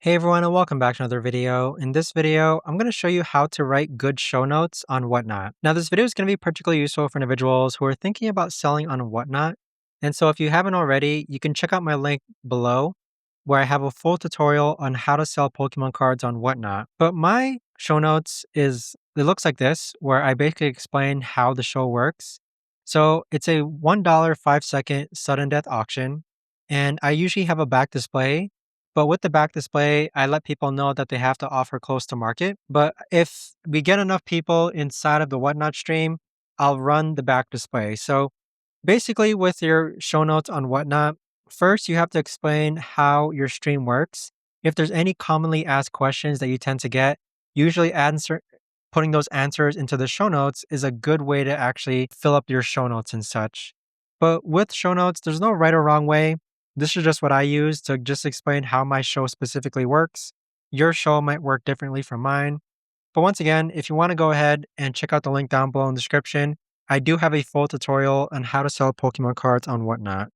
Hey everyone, and welcome back to another video. In this video, I'm going to show you how to write good show notes on Whatnot. Now, this video is going to be particularly useful for individuals who are thinking about selling on Whatnot. And so if you haven't already, you can check out my link below where I have a full tutorial on how to sell Pokemon cards on Whatnot. But my show notes it looks like this, where I basically explain how the show works. So it's a $1 5-second sudden death auction. And I usually have a back display, but with the back display, I let people know that they have to offer close to market. But if we get enough people inside of the Whatnot stream, I'll run the back display. So basically, with your show notes on Whatnot, first you have to explain how your stream works. If there's any commonly asked questions that you tend to get, usually putting those answers into the show notes is a good way to actually fill up your show notes and such. But with show notes, there's no right or wrong way. This is just what I use to just explain how my show specifically works. Your show might work differently from mine. But once again, if you want to go ahead and check out the link down below in the description, I do have a full tutorial on how to sell Pokemon cards on Whatnot.